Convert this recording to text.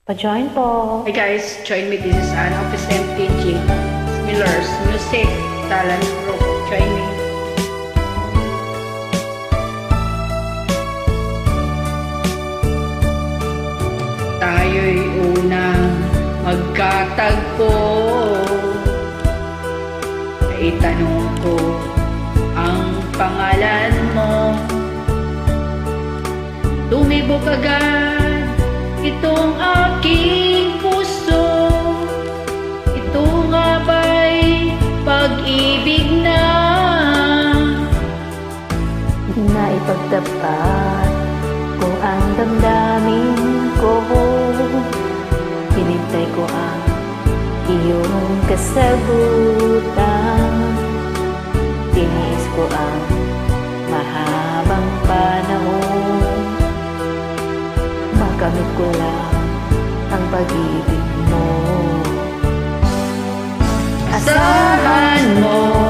Pa-join po. Hi guys, join me. This is Anna of SMTG Miller's Music Talent Group. Join me. Tayo'y unang magkatagpo. Naitanong ko ang pangalan mo. Tumibok agad itong aking puso. Ito nga ba'y pag-ibig na Naipagtapat ko ang damdamin ko. Hinintay ko ang iyong kasagutan. Tiniis ko ang mahabang panahon. Makamit ko lang ang pag-ibig mo. asahan mo.